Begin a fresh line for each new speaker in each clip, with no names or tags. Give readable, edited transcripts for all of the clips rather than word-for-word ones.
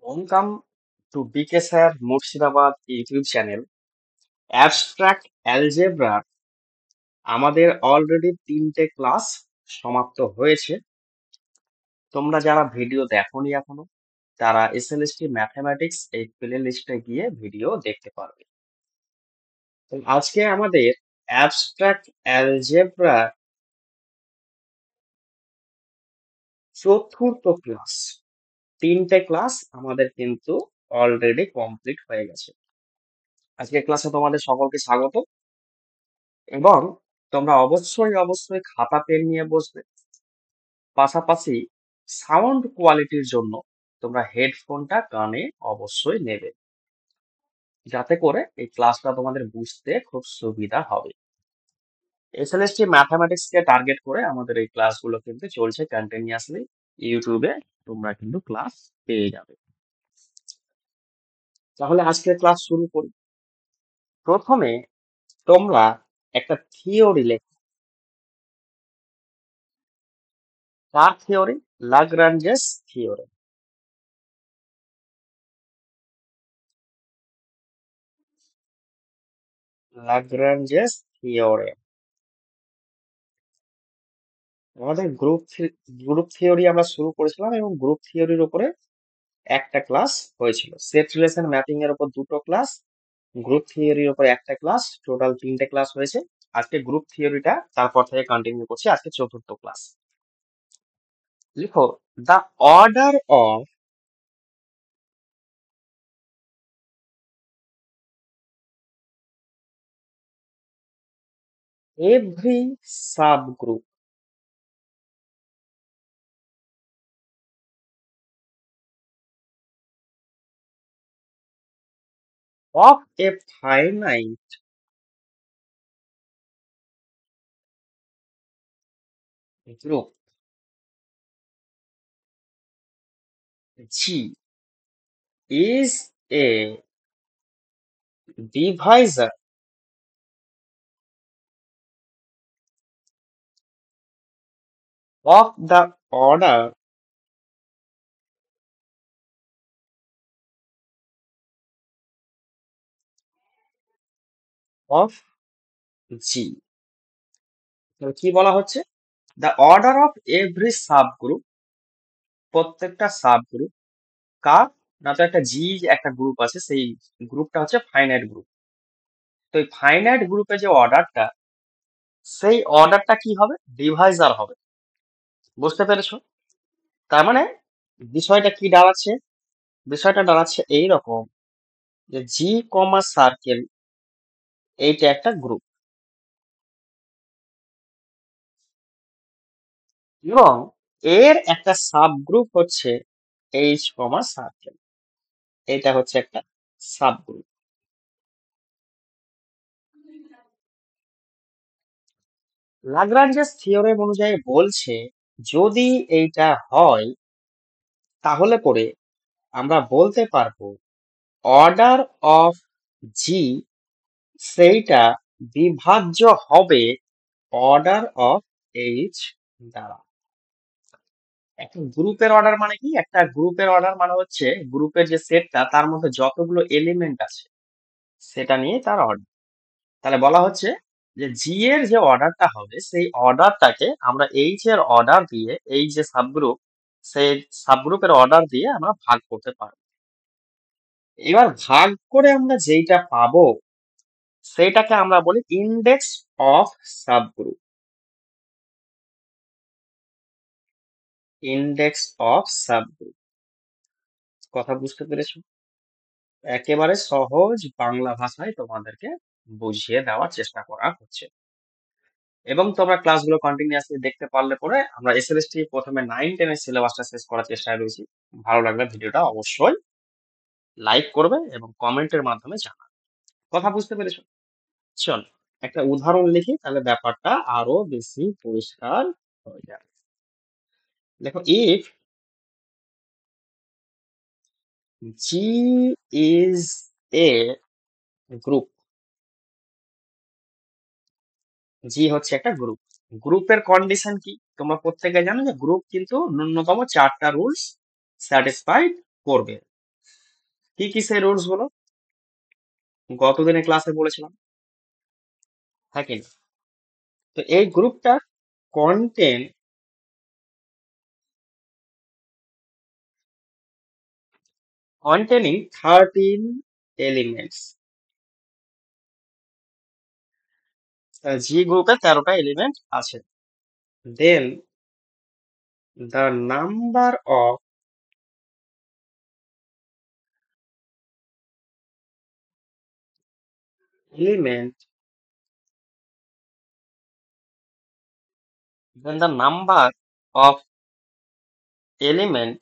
Welcome to BK Sir Murshidabad YouTube channel. Abstract Algebra আমাদের already 3টে class সমাপ্ত হয়েছে। তোমরা যারা ভিডিও দেখোনি এখনো তারা এসএলএসটি ম্যাথমেটিক্স এই প্লে লিস্টে গিয়ে ভিডিও দেখতে পারবে। তো আজকে আমাদের অ্যাবস্ট্রাক্ট অ্যালজেব্রা চতুর্থ ক্লাস। 3টে ক্লাস আমাদের কিন্তু অলরেডি কমপ্লিট হয়ে গেছে। আজকের ক্লাসে তোমাদের সকলকে স্বাগত এবং তোমরা অবশ্যই খাতা পেন নিয়ে বসবে। পাশাপাশি সাউন্ড কোয়ালিটির জন্য তোমরা হেডফোনটা কানে অবশ্যই নেবে, যাতে করে এই ক্লাসটা তোমাদের বুঝতে খুব সুবিধা হবে। এসএলএসটি ম্যাথমেটিক্স কে টার্গেট করে আমাদের এই ক্লাসগুলো কিন্তু চলছে কন্টিনিউয়াসলি। ইউটিউবে তোমরা কিন্তু ক্লাস পেয়ে যাবে। তাহলে আজকের ক্লাস শুরু করি। প্রথমে তোমরা একটা থিওরি লেখো। কার থিওরি? लाग्रांजेস থিওরি। लाग्रांजेস থিওরি আমাদের গ্রুপ থিওরি আমরা শুরু করেছিলাম এবং গ্রুপ থিওরির উপরে একটা ক্লাস হয়েছিল। সেট রিলেশন ম্যাপিং এর উপর 2টো ক্লাস, গ্রুপ থিওরির উপর একটা ক্লাস, টোটাল 3টে ক্লাস হয়েছে। আজকে গ্রুপ থিওরিটা তারপর থেকে কন্টিনিউ করছি, আজকে চতুর্থ ক্লাস। লিখো, the order of every sub group of A finite group G is a divisor of the order of G। তাহলে কি বলা হচ্ছে? The order of every sub group, প্রত্যেকটা সাব গ্রুপ কার? না, তো একটা জি একটা গ্রুপ আছে, সেই গ্রুপটা হচ্ছে ফাইনাইট গ্রুপ। তো এই ফাইনাইট গ্রুপে যে অর্ডারটা, সেই অর্ডারটা কি হবে? ডিভাইজার হবে। বুঝতে পেরেছো? তার মানে বিষয়টা কি দাঁড়াচ্ছে? বিষয়টা দাঁড়াচ্ছে এইরকম যে জি কমা সার্কেল, এইটা একটা গ্রুপ এবং এর একটা সাব গ্রুপ হচ্ছে এইচ কমা সার্কেল, এটা হচ্ছে একটা সাব গ্রুপ। लाग्रांजेস থিওরেম অনুযায়ী বলছে, যদি এইটা হয় তাহলে পরে আমরা বলতে পারবো অর্ডার অফ জি সেইটা বিভাজ্য হবে অর্ডার অফ এইচ দ্বারা। একটা গ্রুপের অর্ডার মানে কি? একটা গ্রুপের অর্ডার মানে হচ্ছে গ্রুপের যে সেটটা তার মধ্যে যতগুলো এলিমেন্ট আছে সেটা নিয়ে তার অর্ডার। তাহলে বলা হচ্ছে যে জি এর যে অর্ডারটা হবে সেই অর্ডারটাকে আমরা এইচ এর অর্ডার দিয়ে, এই যে সাবগ্রুপ, সেই সাবগ্রুপের অর্ডার দিয়ে আমরা ভাগ করতে পারবো। এবার ভাগ করে আমরা যেইটা পাবো সেটাকে আমরা বলি index of subgroup. Index of subgroup. কথা বুঝতে পেরেছো? একেবারে সহজ বাংলা ভাষায় তোমাদেরকে বুঝিয়ে দেওয়ার চেষ্টা করা হচ্ছে এবং তোমরা ক্লাসগুলো কন্টিনিউয়াসলি দেখতে পারলে পরে আমরা এসএলএসটি প্রথমে 9-10 এর সিলেবাসটা শেষ করার চেষ্টায় রয়েছি। ভালো লাগলে ভিডিওটা অবশ্যই লাইক করবে এবং কমেন্টের মাধ্যমে জানাবে। কথা বুঝতে পেরেছো? চল একটা উদাহরণ লিখি, তাহলে ব্যাপারটা আরো বেশি পরিষ্কার হয়ে যাবে। দেখো, if G is a group, G হচ্ছে একটা গ্রুপ। গ্রুপের কন্ডিশন কি তোমরা প্রত্যেকে জানো যে গ্রুপ কিন্তু ন্যূনতম 4টা রুলস স্যাটিসফাইড করবে। কি কি সেই রুলস গুলো গতদিনে ক্লাসে বলেছিলাম, হ্যাঁ কি না? তো এই গ্রুপটা কন্টেন containing 13 elements. জি গ্রুপে 13টা এলিমেন্ট আছে। দেন the number of element then the number of element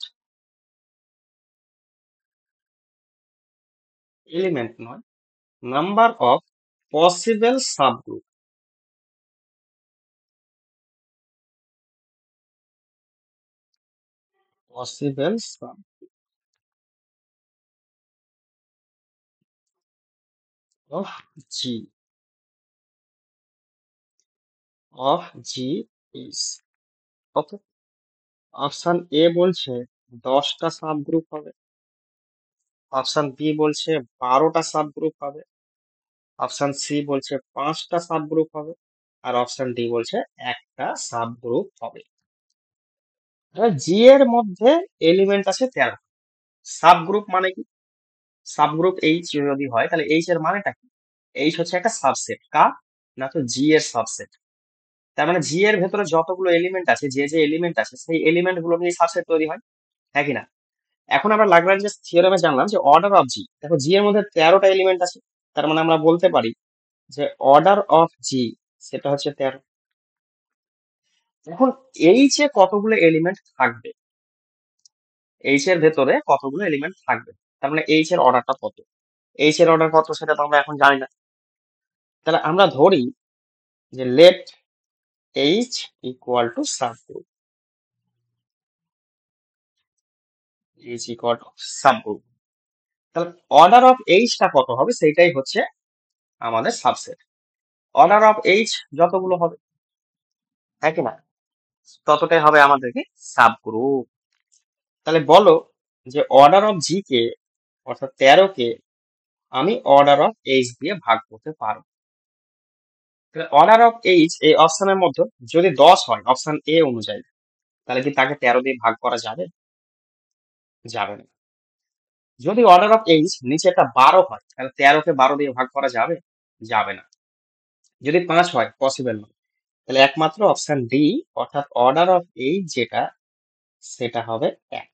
নয়, number of possible subgroup, possible sub of G of G is okay. Option A বলছে 10টা সাবগ্রুপ হবে, অপশন বি বলছে 12টা সাবগ্রুপ হবে, option C বলছে 5টা সাবগ্রুপ হবে, আর অপশন ডি বলছে একটা সাবগ্রুপ হবে। জি এর মধ্যে এলিমেন্ট আছে 13। সাবগ্রুপ মানে কি? সাবগ্রুপ এইচ যদি হয় তাহলে এইচ এর মানেটা কি? এইচ হচ্ছে একটা সাবসেট, কার না? তো জি এর সাবসেট। তার মানে জি এর ভেতরে যতগুলো এলিমেন্ট আছে, যে যে এলিমেন্ট আছে সেই এলিমেন্ট গুলো নিয়ে সাবসেট তৈরি হয়, হ্যাঁ কি না? এখন আমরা লাগরাঞ্জেস থিওরেমে জানলাম যে অর্ডার অফ জি, দেখো জি এর মধ্যে 13টা এলিমেন্ট আছে, তার মানে আমরা বলতে পারি যে অর্ডার অফ জি সেটা হচ্ছে 13। এখন এইচ এ কতগুলো এলিমেন্ট থাকবে, এইচ এর ভেতরে কতগুলো এলিমেন্ট থাকবে, তার মানে এইচ এর অর্ডারটা কত? এইচ এর অর্ডার কত সেটা তো আমরা এখন জানি না। তাহলে আমরা ধরি যে let H equal to subgroup, H equal to subgroup. তাহলে অর্ডার অফ এইচটা কত হবে সেইটাই হচ্ছে আমাদের সাবসেট। অর্ডার অফ এইচ যতগুলো হবে, হ্যাঁ কি না, ততটাই হবে আমাদের কি সাবগ্রুপ। তাহলে বলো যে অর্ডার অফ জি কে অর্থাৎ 13 কে আমি অর্ডার অফ এইচ দিয়ে ভাগ করতে পারবো। অর্ডার অফ এইচ এই অপশনের মধ্যে যদি 10 হয় অপশন এ অনুযায়ী, তাহলে কি তাকে 13 দিয়ে ভাগ করা যাবে? যাবে না। যদি অর্ডার অফ এইচ নিচে একটা 12 হয় তাহলে 13 কে 12 দিয়ে ভাগ করা যাবে? যাবে না। যদি 5 হয় পসিবল নয়, তাহলে একমাত্র অপশন ডি অর্থাৎ অর্ডার অফ এইচ যেটা সেটা হবে 1।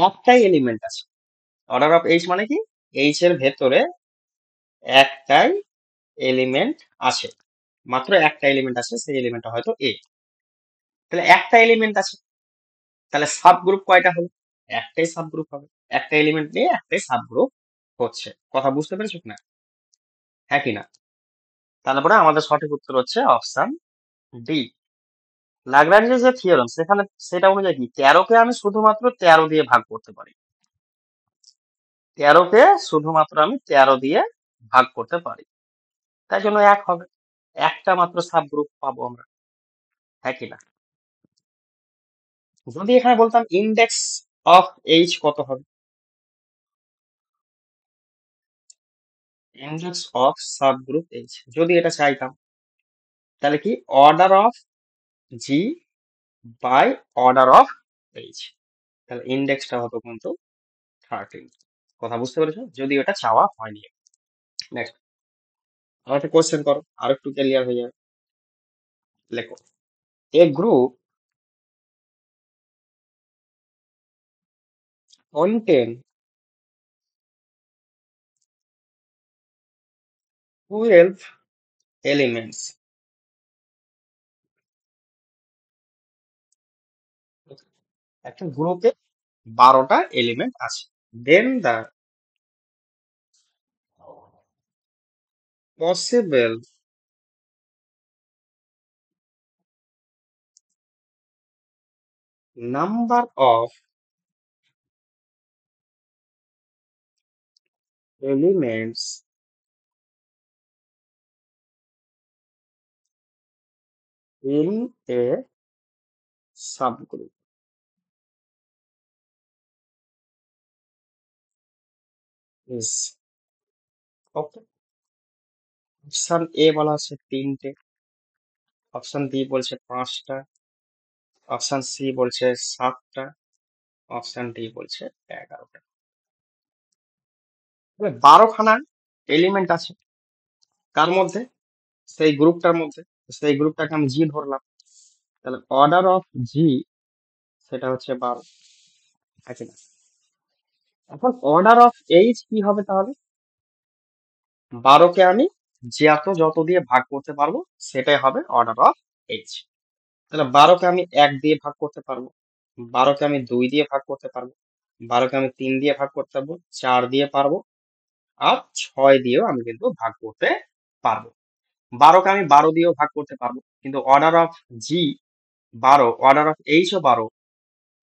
একটাই এলিমেন্ট আছে। অর্ডার অফ এইচ মানে কি? এইচ এর ভেতরে একটাই এলিমেন্ট আছে, মাত্র একটা এলিমেন্ট আছে, সেই এলিমেন্টটা হয়তো এ। তাহলে একটা এলিমেন্ট আছে, তাহলে সাব গ্রুপ কয়টা হলো? একটাই সাব গ্রুপ হবে। একটা এলিমেন্ট নিয়ে একটাই সাব গ্রুপ হচ্ছে। কথা বুঝতে পেরেছো কিনা, হ্যাঁ কি না? তাহলে পরে আমাদের সঠিক উত্তর হচ্ছে অপশন ডি। লাগরাঞ্জের যে থিওরেম সেখানে সেটা অনুযায়ী কি 13 কে আমি শুধুমাত্র 13 দিয়ে ভাগ করতে পারি, 13 কে শুধুমাত্র আমি 13 দিয়ে ভাগ করতে পারি, তাই জন্য 1 হবে। একটা মাত্র সাব গ্রুপ পাবো আমরা, হ্যাঁ কি না? যদি এখানে বলতাম ইন্ডেক্স অফ এইচ কত হবে, index of subgroup H যদি এটা চাইতাম, তাহলে কি order of G by order of H, তাহলে ইন্ডেক্সটা হতো কিন্তু 13। কথা বুঝতে পেরেছো? যদি এটা চাওয়া হয়নি। নেক্সট আর একটা কোশ্চেন করো, আর একটু ক্লিয়ার হয়ে যাবে। লেখো এ গ্রুপ contain 12 elements, একটা গ্রুপে 12টা এলিমেন্ট আছে, then the possible number of elements in a subgroup. Is. Okay, option A বলা আছে 3টে, অপশন বি বলছে 5টা, অপশন সি বলছে 7টা, অপশন ডি বলছে 11টা। 12খানা এলিমেন্ট আছে কার মধ্যে? সেই গ্রুপটার মধ্যে। সেই গ্রুপটাকে আমি জি ধরলাম, তাহলে অর্ডার অফ জি সেটা হচ্ছে 12, আছে না? এখন অর্ডার অফ এইচ কি হবে তাহলে? 12কে আমি যত দিয়ে ভাগ করতে পারবো সেটাই হবে অর্ডার অফ এইচ। তাহলে 12কে আমি 1 দিয়ে ভাগ করতে পারবো, 12কে আমি 2 দিয়ে ভাগ করতে পারবো, 12কে আমি 3 দিয়ে ভাগ করতে পারবো, 4 দিয়ে পারবো, আর 6 দিয়েও আমি কিন্তু ভাগ করতে পারবো। 12কে আমি 12 দিয়েও ভাগ করতে পারবো, কিন্তু order of G 12, order of এইচও 12,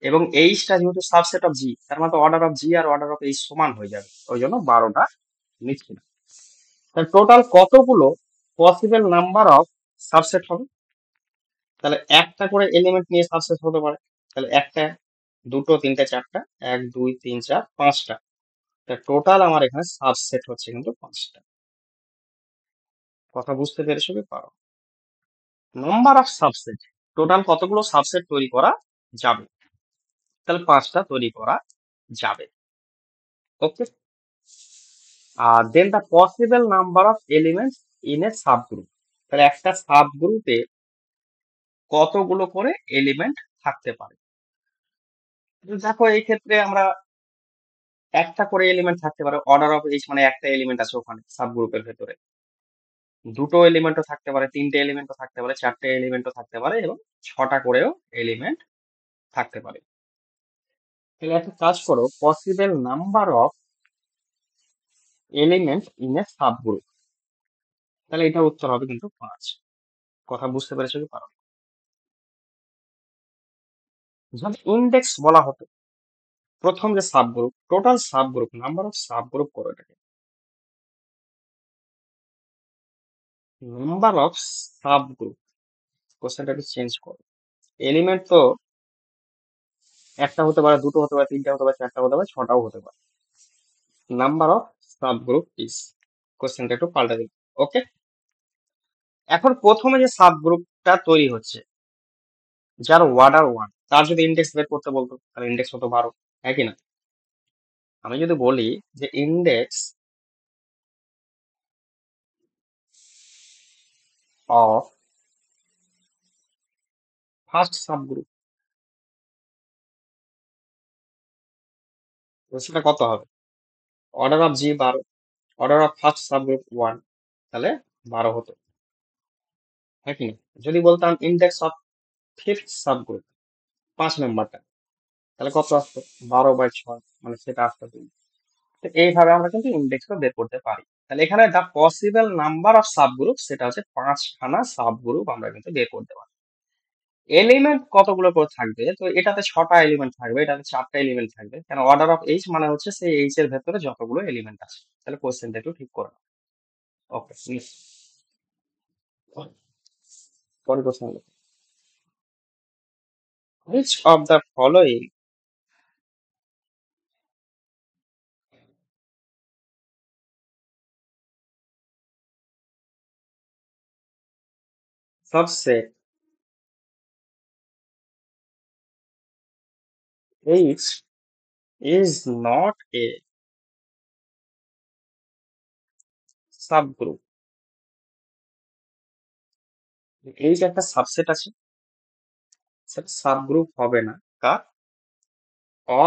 এবং এইচটা যেহেতু সাবসেট অফ জি, তার মানে অর্ডার অফ জি আর অর্ডার অফ এইচ সমান হয়ে যাবে, ওই জন্য 12টা নিচ্ছি না। তাহলে টোটাল কতগুলো পসিবল নাম্বার অফ সাবসেট হবে? তাহলে একটা করে এলিমেন্ট নিয়ে সাবসেট হতে পারে। তাহলে একটা, দুটো, তিনটে, চারটা, 1 2 3 4 5টা। টোটাল আমার এখানে সাবসেট হচ্ছে কিন্তু 5টা। কথা বুঝতে পেরেছো কি পারো? নাম্বার অফ সাবসেট, টোটাল কতগুলো সাবসেট তৈরি করা যাবে? তাহলে 5টা তৈরি করা যাবে। ওকে, আর then the possible number of elements in a subgroup. তাহলে একটা সাবগ্রুপে কতগুলো করে এলিমেন্ট থাকতে পারে? দেখো এই ক্ষেত্রে আমরা একটা করে এলিমেন্ট থাকতে পারে, অর্ডার অফ এইচ মানে একটা এলিমেন্ট আছে ওখানে সাবগ্রুপের ভেতরে, দুটো এলিমেন্টও থাকতে পারে, তিনটে এলিমেন্টও থাকতে পারে, চারটে এলিমেন্টও থাকতে পারে, এবং 6টা করেও এলিমেন্ট থাকতে পারে। তাহলে একটা কাজ করো, possible number of element in a subgroup, তাহলে এটা উত্তর হবে কিন্তু 5। কথা বুঝতে পেরেছো কি পারো? যদি ইন্ডেক্স বলা হতো, প্রথম যে subgroup, total subgroup, number of subgroup করো এটাকে, নাম্বার অফ সাবগ্রুপ, কোশ্চেনটা একটু চেঞ্জ করো। এলিমেন্ট তো একটা হতে পারে, দুটো হতে পারে, তিনটা হতে পারে, চারটা হতে পারে, 6টাও হতে পারে। নাম্বার অফ সাবগ্রুপ ইজ, কোশ্চেনটা একটু পাল্টে দিন। ওকে, এখন প্রথমে যে সাবগ্রুপটা তৈরি হচ্ছে, যার অর্ডার 1, তার যদি ইন্ডেক্স বের করতে বলতো তাহলে ইন্ডেক্স হতো 12, হ্যাঁ কি না? আমি যদি বলি যে ইন্ডেক্স অফ ফার্স্ট সাবগ্রুপ, তো সেটা কত হবে? Order of G 12, order of first subgroup 1, তাহলে 12 হতো, হ্যাঁ কি না? যদি বলতাম ইন্ডেক্স অফ ফিফথ সাবগ্রুপ, 5 নাম্বারটা, তাহলে কত আসতো? 12/6, মানে সেটা আসতো 2। তো এইভাবে আমরা কিন্তু ইন্ডেক্সটা বের করতে পারি। তাহলে এখানে দা পসিবল নাম্বার অফ সাবগ্রুপ সেটা হচ্ছে 5খানা সাবগ্রুপ আমরা কিন্তু বের করতে পারি। এলিমেন্ট কতগুলো করে থাকবে? তো এটাতে 6টা এলিমেন্ট থাকবে, এটাতে 4টা এলিমেন্ট থাকবে, কেন অর্ডার অফ এইচ মানে হচ্ছে সেই এইচ এর ভেতরে যতগুলো এলিমেন্ট আছে। তাহলে কোশ্চেনটা একটু ঠিক করে নাও। ওকে, পরের question, which of the following subset H is not a subgroup? এই যে একটা সাবসেট আছে, সেটা সাবগ্রুপ হবে না কার?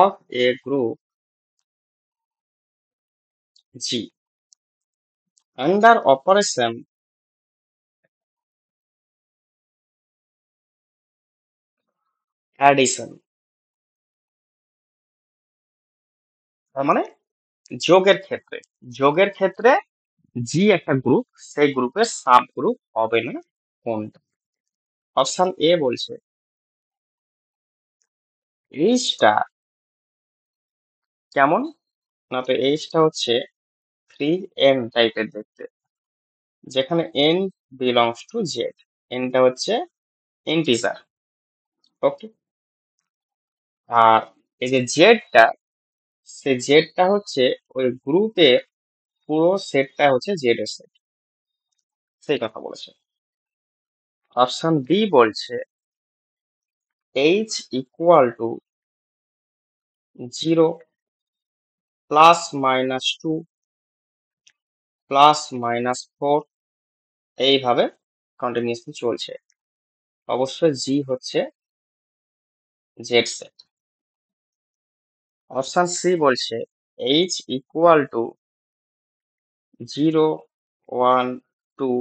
Of a group G under operation addition. তার মানে যোগের ক্ষেত্রে, যোগের ক্ষেত্রে জি একটা গ্রুপ, সেই গ্রুপের সাব গ্রুপ হবে না কোনটা? অপশন এ বলছে এইচটা কেমন, না তো এইচটা হচ্ছে 3n টাইপের দেখতে, যেখানে n বিলংস টু জেড, এনটা হচ্ছে ইন্টিজার। ওকে, আর এই যে জেডটা, সে জেডটা হচ্ছে ওই গ্রুপের পুরো সেটটা হচ্ছে জেড এর সেট, সেই কথা বলেছে। অপশন বি বলছে H equal two 0 plus minus 2 plus minus 4, এইভাবে কন্টিনিউসলি চলছে। অবশ্যই জি হচ্ছে জেড সেট। অপশন সি বলছে এইচ ইকুয়াল টু 0 1 2,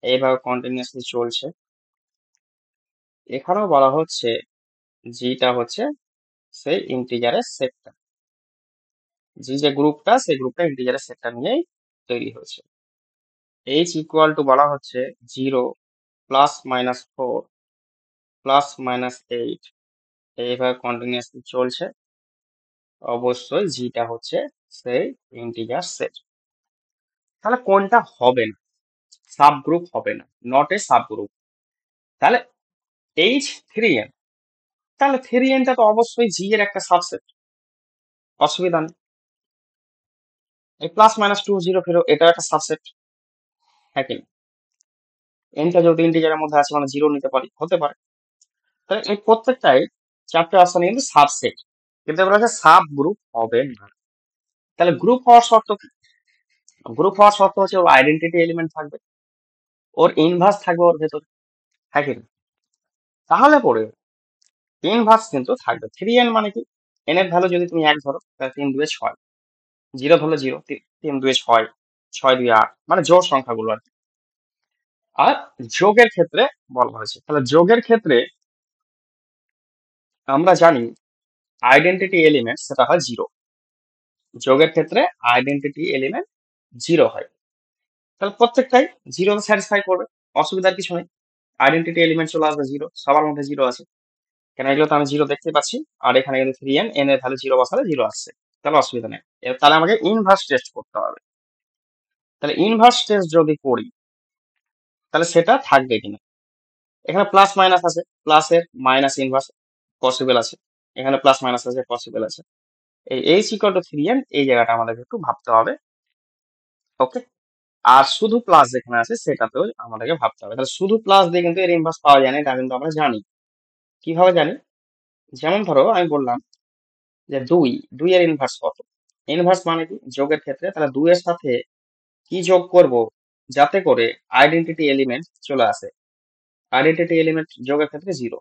এইভাবে কন্টিনিউসলি চলছে। এখানেও বলা হচ্ছে জিটা হচ্ছে সেই ইন্টিজারের সেটটা, জি যে গ্রুপটা সেই গ্রুপটা ইন্টিজারের সেটটা নিয়েই তৈরি হয়েছে। এইচ ইকুয়াল টু বলা হচ্ছে 0 প্লাস মাইনাস 4 প্লাস মাইনাস 8, এইভাবে কন্টিনিউসলি চলছে। অবশ্যই জিটা হচ্ছে সেই ইন্টিজার সেট। তাহলে কোনটা হবে না? সাব গ্রুপ হবে না, নট এ সাব গ্রুপ। তাহলে এইচ 3n, তাহলে 3nটা তো অবশ্যই জি এর একটা সাবসেট, অসুবিধা নেই। এই প্লাস মাইনাস 2 0 ফেরো, এটা একটা সাবসেট, হ্যাঁ কি না? এনটা যেহেতু ইন্টিজারের মধ্যে আছে মানে জিরো নিতে পারি, হতে পারে। তাহলে এই প্রত্যেকটাই চারটে অপশন কিন্তু সাবসেট, কিন্তু এগুলো হচ্ছে সাব গ্রুপ হবে না। তাহলে গ্রুপ হওয়ার শর্ত কি? গ্রুপ হওয়ার শর্ত হচ্ছে ওর আইডেন্টিটি এলিমেন্ট থাকবে, ওর ইনভার্স থাকবে ওর ভেতরে, হ্যাঁ কি না? তাহলে পরে ইনভার্স কিন্তু থাকবে। 3n মানে কি? এন এর ভ্যালু যদি তুমি 1 ধরো তাহলে 3 2 6, 0 ধরলে 0, 3 2 6, 6 2 8, মানে জোড় সংখ্যাগুলো আর কি। আর যোগের ক্ষেত্রে বলা হয়েছে, তাহলে যোগের ক্ষেত্রে আমরা জানি আইডেন্টিটি এলিমেন্ট সেটা হয় 0। যোগের ক্ষেত্রে আইডেন্টিটি এলিমেন্ট 0 হয়। তাহলে প্রত্যেকটাই 0 স্যাটিসফাই করবে, অসুবিধার কিছু নেই। আইডেন্টিটি এলিমেন্ট চলে আসবে 0, সবার মধ্যে 0 আছে, কেন এগুলো তো আমি 0 দেখতে পাচ্ছি। আর এখানে কিন্তু 3n, n এর ভ্যালু 0 বসালে 0 আসছে, তাহলে অসুবিধা নেই। তাহলে আমাকে ইনভার্স টেস্ট করতে হবে। তাহলে ইনভার্স টেস্ট যদি করি তাহলে সেটা থাকবে কিনা। এখানে প্লাস মাইনাস আছে, প্লাসের মাইনাস ইনভার্স পসিবল আছে, এখানে প্লাস মাইনাস আছে পসিবল আছে। এই এইচ ইকুয়াল টু 3n, এই জায়গাটা আমাদেরকে একটু ভাবতে হবে। ওকে। আর শুধু প্লাস যেখানে আছে সেটাতেও আমাদেরকে ভাবতে হবে। তাহলে শুধু প্লাস দিয়ে কিন্তু এর ইনভার্স পাওয়া যায় না, এটা কিন্তু আমরা জানি। কিভাবে জানি? যেমন ধরো আমি বললাম যে 2, 2 এর ইনভার্স কত? ইনভার্স মানে কি? যোগের ক্ষেত্রে তাহলে 2 এর সাথে কি যোগ করব যাতে করে আইডেন্টিটি এলিমেন্ট চলে আসে? আইডেন্টিটি এলিমেন্ট যোগের ক্ষেত্রে 0,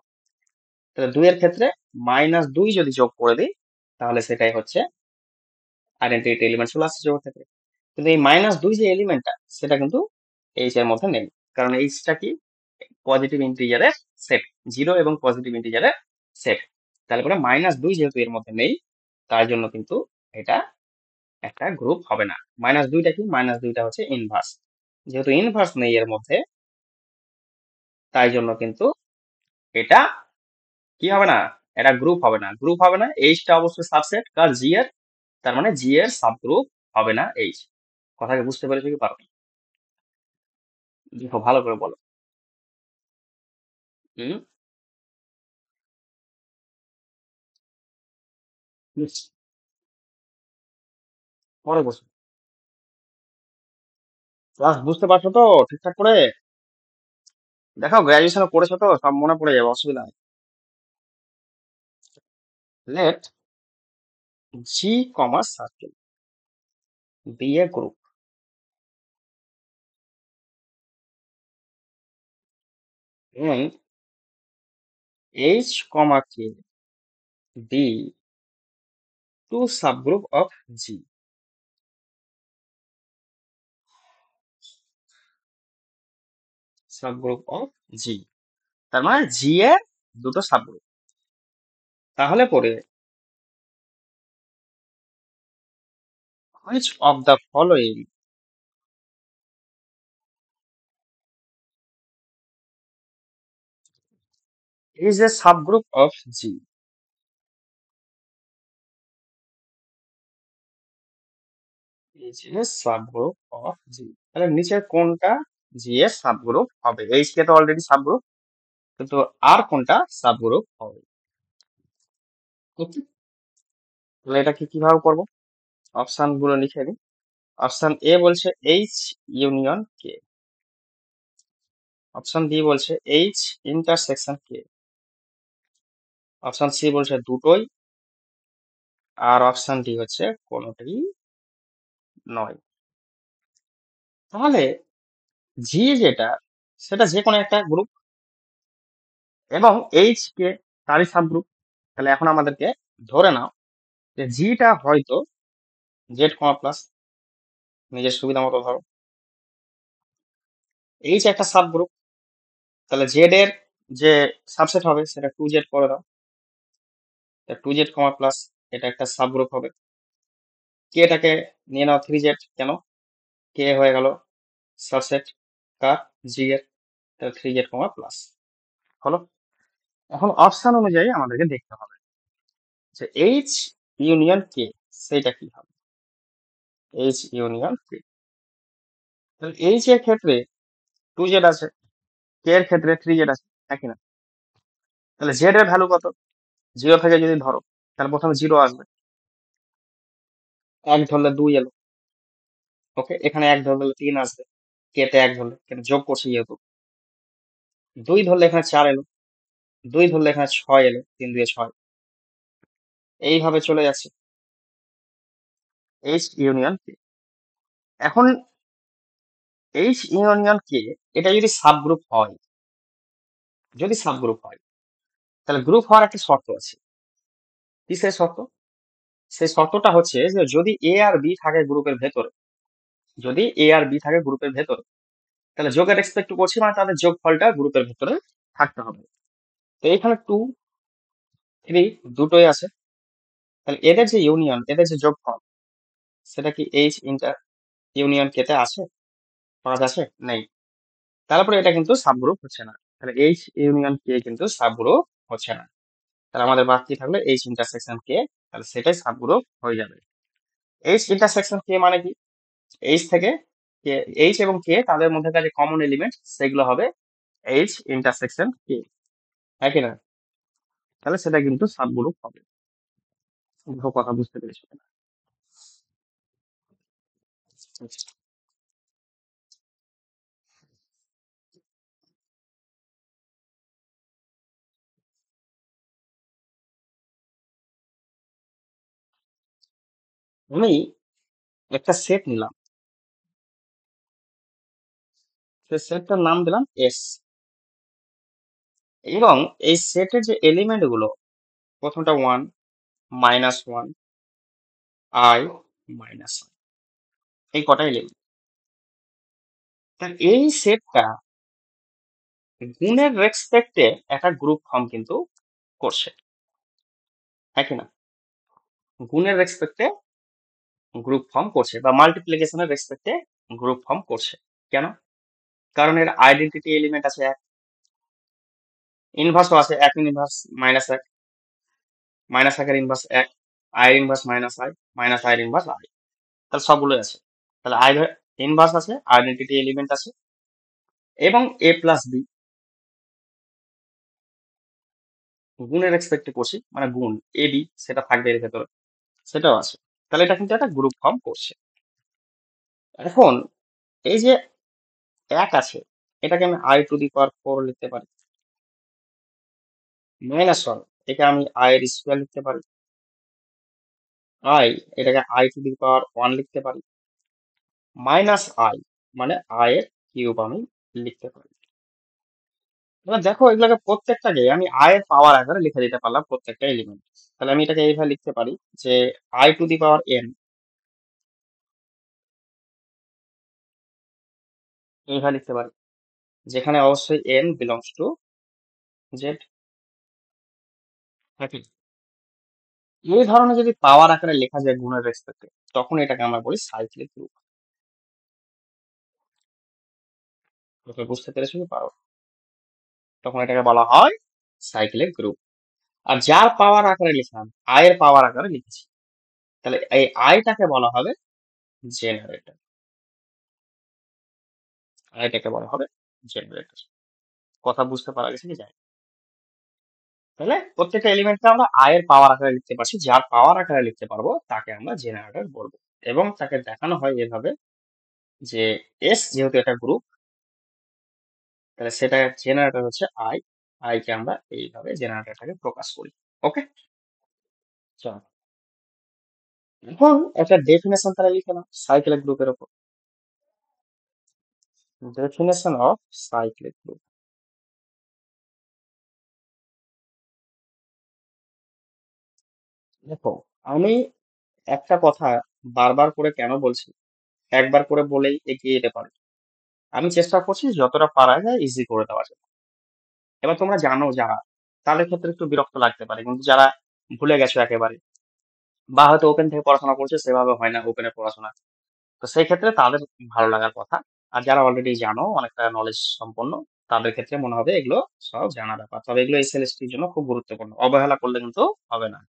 তাহলে 2 এর ক্ষেত্রে -2 যদি যোগ করে দিই তাহলে সেটাই হচ্ছে আইডেন্টিটি এলিমেন্ট চলে আসছে যোগের ক্ষেত্রে। কিন্তু এই -2 যে এলিমেন্টটা সেটা কিন্তু এইচ এর মধ্যে নেই, কারণ এইচটা কি? পজিটিভ ইন্টিজারের সেট, 0 এবং পজিটিভ ইন্টিজারের সেট। তাহলে পরে -2 যেহেতু এর মধ্যে নেই, তার জন্য কিন্তু এটা একটা গ্রুপ হবে না। -2টা কি? -2টা হচ্ছে ইনভার্স, যেহেতু ইনভার্স নেই এর মধ্যে, তাই জন্য কিন্তু এটা কি হবে না? এটা গ্রুপ হবে না। গ্রুপ হবে না, এইচটা অবশ্যই সাবসেট, কার জি এর, তার মানে জি এর সাবগ্রুপ হবে না এইচ। কথাকে বুঝতে পেরেছো কি পারো? দেখো ভালো করে বলো। হুম। Yes. পরে বসো। ক্লাস বুঝতে পারছো তো ঠিকঠাক করে? দেখো গ্রাজুয়েশনে পড়েছো তো, সব মনে পড়ে যাবে, অসুবিধা নেই। Let G comma circle be a group and H comma K be two subgroup of G. Subgroup of G, তার মানে G এর দুটো সাবগ্রুপ। তাহলে পরে which of the following is a subgroup of G? Is a subgroup of G. তাহলে নিচের কোনটা G এর সাবগ্রুপ হবে? H কে তো অলরেডি সাবগ্রুপ, কিন্তু আর কোনটা সাবগ্রুপ হবে? Okay? তাহলে এটা কিভাবে করব? অপশন গুলো লিখে দিই। অপশন এ বলছে এইচ ইউনিয়ন কে, অপশন বি বলছে এইচ ইন্টারসেকশন কে, অপশন সি বলছে দুটোই, আর অপশন ডি হচ্ছে কোনোটাই নয়। তাহলে জি যেটা, সেটা যে কোনো একটা গ্রুপ, এবং এইচ কে তারই সাবগ্রুপ। তাহলে এখন আমাদেরকে ধরে নাও যে জিটা হয়তো জেড কমা প্লাস, নিজের সুবিধা মতো ধরো। এইচ একটা সাবগ্রুপ, তাহলে জেড এর যে সাবসেট হবে সেটা টু জেড করে দাও, টু জেড কমা প্লাস এটা একটা সাবগ্রুপ হবে। কে এটাকে নিয়ে নাও থ্রি জেড, কেন? কে হয়ে গেল সাবসেট কার, জি এর, তাহলে থ্রি জেড কমা প্লাস হলো। এখন অপশন অনুযায়ী আমাদেরকে দেখতে হবে যে এইচ ইউনিয়ন কে সেটা কি হবে। এইচ ইউনিয়ন কে, তাহলে এইচ এর ক্ষেত্রে টু জেড আছে, কে এর ক্ষেত্রে থ্রি জেড আছে, একই না? তাহলে জেড এর ভ্যালু কত? জিরো থেকে যদি ধরো তাহলে প্রথমে জিরো আসবে, এক ধরলে দুই এলো, ওকে, এখানে এক ধরলে তিন আসবে, কে তে এক ধরলে, কেন যোগ করছি যেহেতু। দুই ধরলে এখানে চার এলো, দুই ধরলে এখানে ছয় এলো, তিন দুয়ে ছয়, এইভাবে চলে যাচ্ছে এইচ ইউনিয়ন কে। এখন এইচ ইউনিয়ন কে এটা যদি সাবগ্রুপ হয়, যদি সাবগ্রুপ হয়, তাহলে গ্রুপ হওয়ার একটা শর্ত আছে। কি সেই শর্ত? সেই শর্তটা হচ্ছে যে যদি এ আর বি থাকে গ্রুপের ভেতরে, যদি এ আর বি থাকে গ্রুপের ভেতরে, তাহলে যোগের এক্সপেক্ট করছি, মানে তাদের যোগফলটা গ্রুপের ভেতরে থাকতে হবে। তো এখানে টু থ্রি দুটোই আছে, তাহলে এদের যে ইউনিয়ন, এদের যে যোগফল, সেটা কি এইচ ইন্টার ইউনিয়ন কেতে আছে? পাওয়া যাচ্ছে? নেই। তারপরে এটা কিন্তু সাবগ্রুপ হচ্ছে না, তাহলে এইচ ইউনিয়ন কে কিন্তু সাবগ্রুপ হচ্ছে না। তাহলে আমাদের বাকি থাকলো এইচ ইন্টারসেকশন কে, তাহলে সেটাই সাবগ্রুপ হয়ে যাবে। এইচ ইন্টারসেকশন কে মানে কি? এইচ থেকে কে, এইচ এবং কে তাদের মধ্যে যে কমন এলিমেন্ট সেগুলো হবে এইচ ইন্টারসেকশন কে, হ্যাঁ কি না? তাহলে সেটা কিন্তু সাবগ্রুপ হবে। দেখো কথা বুঝতে পেরেছো কিনা? আমি একটা সেট নিলাম, সেই সেটটার নাম দিলাম এস, এবং এই সেটের যে এলিমেন্ট গুলো, প্রথমটা one, minus one, I, minus I, এই কটা এলিমেন্ট। এই সেটটা গুণের রেসপেক্টে একটা গ্রুপ ফর্ম কিন্তু করছে, হ্যাঁ কি না? গুণের রেসপেক্টে গ্রুপ ফর্ম করছে, বা মাল্টিপ্লিকেশনের রেসপেক্টে গ্রুপ ফর্ম করছে। কেন? কারণ এর আইডেন্টিটি এলিমেন্ট আছে এক, ইনভার্সও আছে, এক ইনভার্স মাইনাস এক, মাইনাস একের ইনভার্স এক, I inverse minus I, minus I inverse I, তাহলে সবগুলোই আছে। তাহলে আই ইনভার্স আছে, আইডেন্টিটি এলিমেন্ট আছে, এবং এ প্লাস বি গুণের এক্সপেক্ট করছি, মানে গুণ এ বি সেটা থাকবে এর ভেতরে, সেটাও আছে। তাহলে এটা কিন্তু একটা গ্রুপ ফর্ম করছে। এখন এই যে এক আছে, এটাকে আমি I two the power four লিখতে পারি, মাইনাস ওয়ান একে আমি আই এর স্কোয়ার লিখতে পারি, আই এটাকে I two the power one লিখতে পারি, মাইনাস আই মানে আই এর কিউব আমি লিখতে পারি। এবার দেখো এগুলোকে প্রত্যেকটাকে আমি আই এর পাওয়ার আকারে লিখে দিতে পারলাম প্রত্যেকটা এলিমেন্ট। তাহলে আমি এটাকে এইভাবে লিখতে পারি যে I two the power N, এইভাবে লিখতে পারি, যেখানে অবশ্যই এন বিলংস টু জেড, নাকি? এই ধরনের যদি পাওয়ার আকারে লেখা যায় গুণের রেসপেক্টে, তখন এটাকে আমরা বলি সাইক্লিক গ্রুপ। তোকে বুঝতে পেরেছো কি পারো? তখন এটাকে বলা হয় সাইক্লিক গ্রুপ। আর যার পাওয়ার আকারে লিখলাম, আই এর পাওয়ার আকারে লিখেছি, তাহলে এই আইটাকে বলা হবে জেনারেটর, আইটাকে বলা হবে জেনারেটর। কথা বুঝতে পারা গেছে কি যায়? তাহলে প্রত্যেকটা এলিমেন্টকে আমরা আই এর পাওয়ার আকারে লিখতে পারছি, যার পাওয়ার আকারে লিখতে পারবো তাকে আমরা জেনারেটর বলবো। এবং তাকে দেখানো হয় এভাবে যে এস যেহেতু একটা গ্রুপ, তাহলে সেটা জেনারেটর হচ্ছে আই, আই কে আমরা এইভাবে জেনারেটরটাকে প্রকাশ করি। ওকে, চলো এখন একটা ডেফিনেশন তারা লিখে নাও সাইক্লিক গ্রুপের উপর। Definition of cyclic group. দেখো, আমি একটা কথা বারবার করে কেন বলছি, একবার করে বলেই এগিয়ে যেতে পারি। আমি চেষ্টা করছি যতটা পারা যায় ইজি করে দেওয়ার জন্য। এবার তোমরা জানো যারা, তাদের ক্ষেত্রে একটু বিরক্ত লাগতে পারে, কিন্তু যারা ভুলে গেছো একেবারে, বা হয়তো ওপেন থেকে পড়াশোনা করছে সেভাবে হয় না ওপেনের পড়াশোনা, তো সেই ক্ষেত্রে তাদের ভালো লাগার কথা। আর যারা অলরেডি জানো অনেকটা নলেজ সম্পন্ন, তাদের ক্ষেত্রে মনে হবে এগুলো সব জানা ব্যাপার। তবে এগুলো এসএলএসটির জন্য খুব গুরুত্বপূর্ণ, অবহেলা করলে কিন্তু হবে না।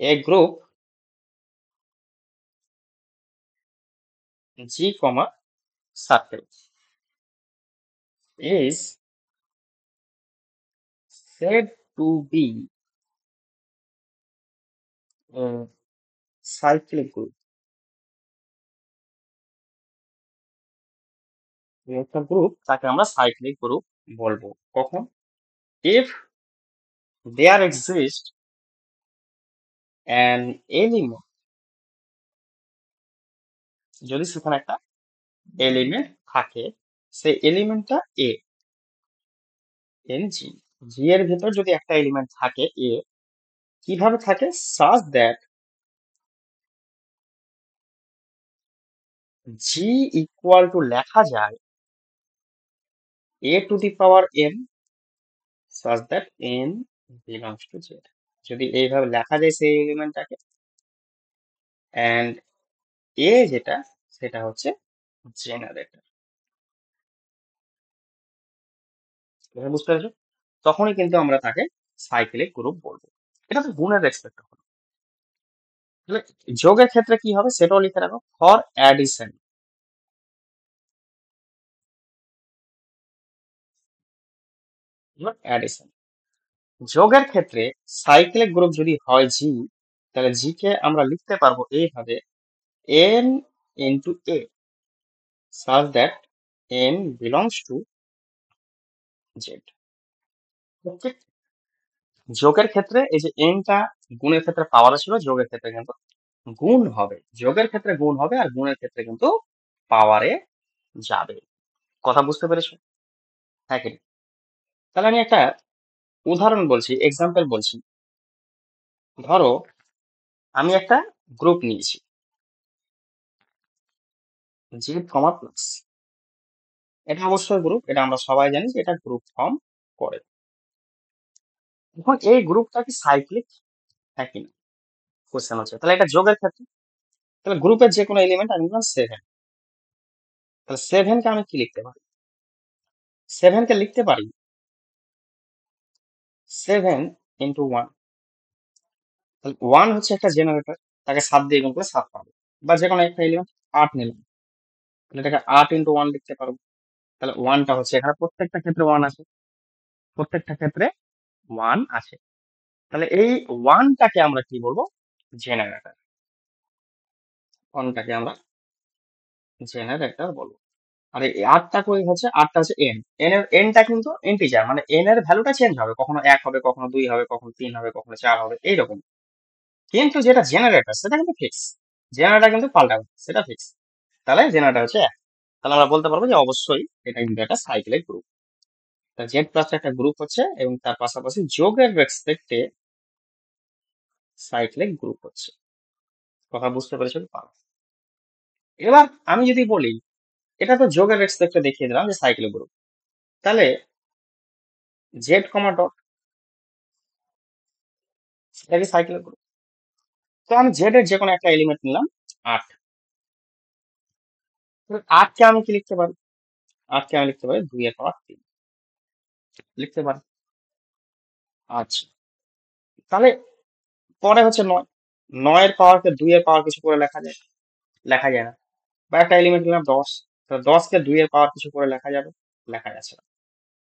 A group G comma circle is said to be a cyclic group. একটা গ্রুপ তাকে আমরা সাইক্লিক গ্রুপ বলবো কখন? if there exists an element, যদি সেখানে একটা এলিমেন্ট থাকে, সেই এলিমেন্টটা এ, এন জি, জি এর ভিতর যদি একটা এলিমেন্ট থাকে এ, কিভাবে থাকে? such that G equal to লেখা যায় a two the power n such that n belongs to z, যদি এইভাবে লেখা যায় সেই এলিমেন্টটাকে, অ্যান্ড এ যেটা সেটা হচ্ছে জেনারেটর। বুঝতে পেরেছো? তখনই কিন্তু আমরা তাকে সাইক্লিক গ্রুপ বলবো। এটা তো গুণের রেসপেক্ট হলো। তাহলে যোগের ক্ষেত্রে কি হবে সেটাও লিখে রাখো, ফর অ্যাডিশন। অ্যাডিশন যোগের ক্ষেত্রে সাইক্লিক গ্রুপ যদি হয় জি, তাহলে জি কে আমরা লিখতে পারবো এইভাবে, n into A such that n belongs to z। ওকে, যোগের ক্ষেত্রে এই যে এনটা গুণের ক্ষেত্রে পাওয়ার ছিল, যোগের ক্ষেত্রে কিন্তু গুণ হবে, যোগের ক্ষেত্রে গুণ হবে আর গুণের ক্ষেত্রে কিন্তু পাওয়ারে যাবে। কথা বুঝতে পেরেছো? হ্যাঁ কি না? তাহলে আমি একটা উদাহরণ বলছি, এক্সাম্পল বলছি। ধরো আমি একটা গ্রুপ নিয়েছি জি কমা প্লাস, এটা অবশ্যই গ্রুপ, এটা আমরা সবাই জানি যে এটা গ্রুপ ফর্ম করে। এখন এই গ্রুপটা কি সাইক্লিক, হ্যাঁ কি না কোশ্চেন হচ্ছে। তাহলে এটা যোগের ক্ষেত্রে, তাহলে গ্রুপের যে কোনো এলিমেন্ট আমি নিলাম সেভেন, তাহলে সেভেনকে আমি কি লিখতে পারি? সেভেনকে লিখতে পারি সেভেন ইন্টু ওয়ান। তাহলে ওয়ান হচ্ছে একটা জেনারেটর, তাকে সাত দিয়ে গুণ করে সাত পাবো। বা যে কোনো একটা এলিমেন্ট আট নিলাম, তাহলে এটাকে আট ইন্টু ওয়ান লিখতে পারবো। তাহলে ওয়ানটা হচ্ছে এখানে প্রত্যেকটা ক্ষেত্রে ওয়ান আছে, প্রত্যেকটা ক্ষেত্রে ওয়ান আছে। তাহলে এই ওয়ানটাকে আমরা কি বলবো? জেনারেটর। ওয়ানটাকে আমরা জেনারেটর বলবো। আর এই আটটা কই হচ্ছে, আটটা হচ্ছে এন, এন এর এনটা কিন্তু ইন্টিজার, মানে এন এর ভ্যালুটা চেঞ্জ হবে, কখনো এক হবে, কখনো দুই হবে, কখনো তিন হবে, কখনো চার হবে, এইরকম। কিন্তু যেটা জেনারেটর সেটা কিন্তু ফিক্স, জেনারেটর কিন্তু পাল্টাবে না, সেটা ফিক্স। তাহলে জেনারেটর হচ্ছে এক। তাহলে আমরা বলতে পারবো যে অবশ্যই এটা কিন্তু একটা সাইক্লিক গ্রুপ। তা জেড প্লাস একটা গ্রুপ হচ্ছে এবং তার পাশাপাশি যোগের রেসপেক্টে সাইক্লিক গ্রুপ হচ্ছে। কথা বুঝতে পেরেছো কি পারো? এবার আমি যদি বলি এটা তো যোগের রেসপেক্টে দেখিয়ে দিলাম যে সাইক্লিক গ্রুপ, তাহলে জেড কমা ডট সেটা কি সাইক্লিক গ্রুপ? তো আমি জেড এর যে কোনো একটা এলিমেন্ট নিলাম আট, তাহলে আটকে আমি কি লিখতে পারি? আটকে আমি লিখতে পারি দুই এর পাওয়ার তিন লিখতে পারি। আচ্ছা, তাহলে পরে হচ্ছে নয়, নয়ের পাওয়ারকে দুই এর পাওয়ার কিছু করে লেখা যায়? লেখা যায় না। বা একটা এলিমেন্ট নিলাম দশ, তো দশকে দুই এর পাওয়ার কিছু করে লেখা যাবে? লেখা যাচ্ছে না।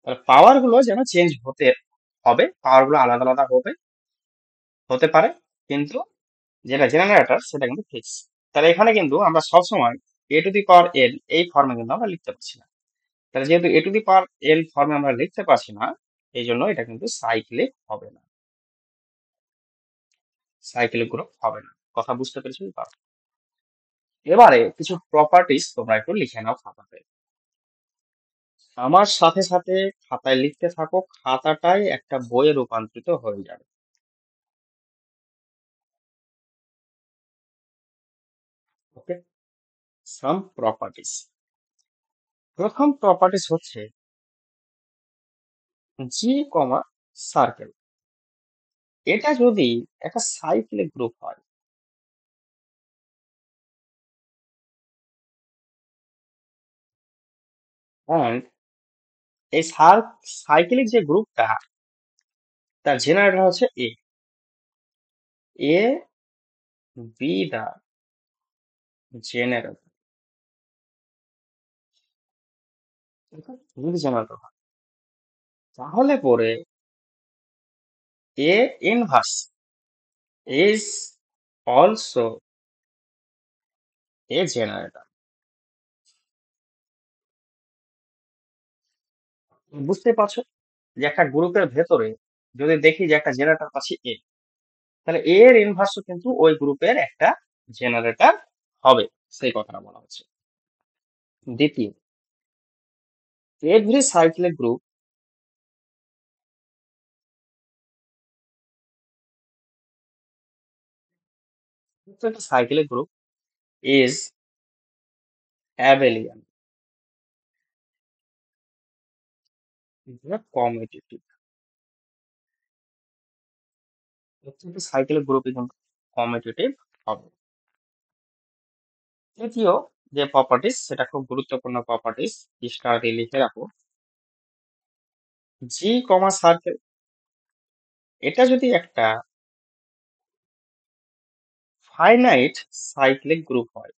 তাহলে পাওয়ার গুলো যেন চেঞ্জ হতে হবে, পাওয়ার গুলো আলাদা আলাদা হতে পারে, কিন্তু যেটা জেনারেটর সেটা কিন্তু ফিক্স। তাহলে এখানে কিন্তু আমরা সবসময় এ টু দি পাওয়ার এন এই ফর্মে কিন্তু আমরা লিখতে পারছি না। তাহলে যেহেতু এ টু দি পাওয়ার এন ফর্মে আমরা লিখতে পারছি না, এই জন্য এটা কিন্তু সাইক্লিক হবে না, সাইক্লিক গ্রুপ হবে না। কথা বুঝতে পেরেছি? এবারে কিছু প্রপার্টিজ তোমরা একটু লিখে নাও খাতাতে। আমার সাথে সাথে খাতায় লিখতে থাকো, খাতাটাই একটা বইয়ে রূপান্তরিত হয়ে যাবে। ওকে, সাম প্রপার্টিজ। প্রথম প্রপার্টিজ হচ্ছে জি কমা সার্কেল। এটা যদি একটা সাইক্লিক গ্রুপ হয়, and এই সাইক্লিক যে গ্রুপটা, তার জেনারেটর হচ্ছে এ বি দা জেনারেটর, যদি জেনারেটর হয়, তাহলে পরে a inverse is also a generator. বুঝতে পারছো যে একটা গ্রুপের ভেতরে যদি দেখি যে একটা জেনারেটর পাচ্ছি এ, তাহলে এ এর ইনভার্সও কিন্তু ওই গ্রুপের একটা জেনারেটর হবে, সেই কথাটা বলা হচ্ছে। দ্বিতীয়, এভরি সাইক্লিক গ্রুপ প্রত্যেকটা cyclic group is abelian, commutative. প্রত্যেকটা সাইক্লিক গ্রুপই কিন্তু কমিউটেটিভ হবে। তৃতীয় যে প্রপার্টিস, সেটা খুব গুরুত্বপূর্ণ প্রপার্টিস, স্টার দিয়ে লিখে রাখো। জি কমা সার্কেল, এটা যদি একটা ফাইনাইট সাইক্লিক গ্রুপ হয়,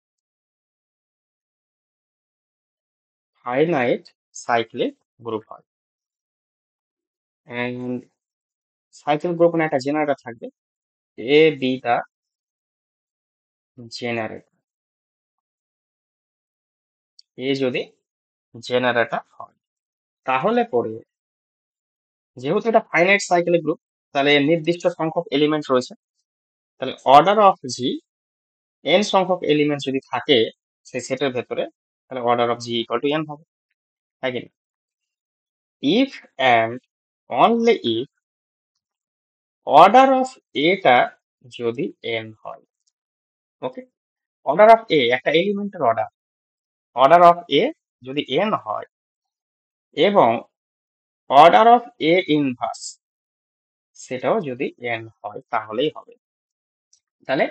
ফাইনাইট সাইক্লিক গ্রুপ হয়, এন্ড সাইকেল গ্রুপ মানে একটা জেনারেটর থাকবে, এ বি দা জেনারেটর, এ যদি জেনারেটর হয়, তাহলে পরে যেহেতু এটা ফাইনাইট সাইকেল গ্রুপ, তাহলে এর নির্দিষ্ট সংখ্যক এলিমেন্ট রয়েছে, তাহলে অর্ডার অফ জি এন সংখ্যক এলিমেন্ট যদি থাকে সেই সেটের ভেতরে, তাহলে order of G equal to N হবে, তাই কি না? If and only if order of এটা যদি এন হয়, ওকে, অর্ডার অফ এ একটা এলিমেন্টের অর্ডার, অর্ডার অফ এ যদি এন হয়, এবং অর্ডার অফ এ ইনভার্স সেটাও যদি এন হয়, তাহলেই হবে। তাহলে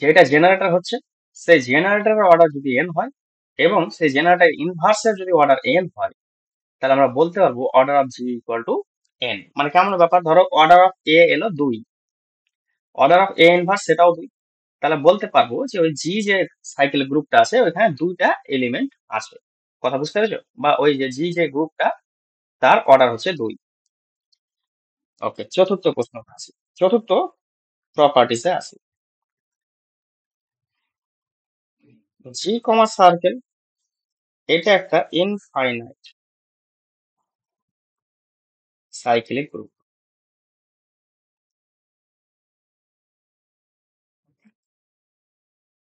যেটা জেনারেটর হচ্ছে, সেই জেনারেটরের অর্ডার যদি এন হয় এবং সেই জেনারেটর ইনভার্সের যদি অর্ডার এন হয়, তাহলে আমরা বলতে পারবো order of G equal to N. মানে কেমন ব্যাপার, ধরো অর্ডার অফ এ এলো 2, অর্ডার অফ এ ইনভার্স সেটাও 2, তাহলে বলতে পারবো যে ওই জি যে সাইকেল গ্রুপটা আছে ওইখানে 2টা এলিমেন্ট আছে। কথা বুঝতে পেরেছো? বা ওই যে জি যে গ্রুপটা, তার অর্ডার হচ্ছে 2। ওকে, চতুর্থ প্রশ্ন আছে, চতুর্থ প্রপার্টিসে আছে। জি কমা সার্কেল, এটা একটা ইনফাইনাইট সাইক্লিক গ্রুপ।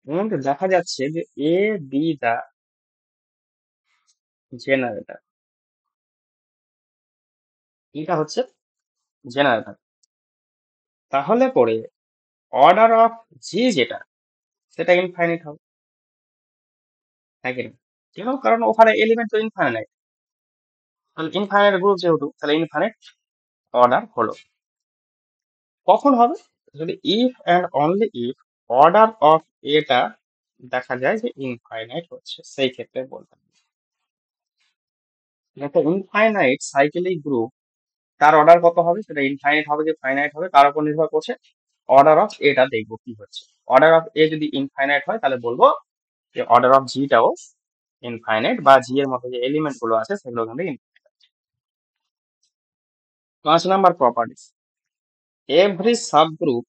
এবং দেখা যাচ্ছে যে এ বি দা জেনারেটর, এটা হচ্ছে জেনারেটর, তাহলে পরে অর্ডার অফ জি যেটা, সেটা ইনফাইনাইট হবে, তাই কি না? কেন? কারণ ওখানে এলিমেন্ট তো ইনফাইনাইট, তাহলে ইনফাইনাইট গ্রুপ যেহেতু, তাহলে ইনফাইনাইট অর্ডার হলো। কখন হবে? যদি if and only if order of এটা দেখা যায় যে ইনফাইনাইট হচ্ছে, সেই ক্ষেত্রে বলতে হবে। একটা ইনফাইনাইট সাইকেলিক গ্রুপ, তার অর্ডার কত হবে, সেটা ইনফাইনাইট হবে যে ফাইনাইট হবে তার উপর নির্ভর করছে। অর্ডার অফ এটা দেখবো কি হচ্ছে, অর্ডার অফ এ যদি ইনফাইনাইট হয়, তাহলে বলবো যে অর্ডার অফ জিটাও ইনফাইনাইট, বা জি এর মধ্যে যে এলিমেন্ট গুলো আছে সেগুলো কিন্তু 5 number properties. Every subgroup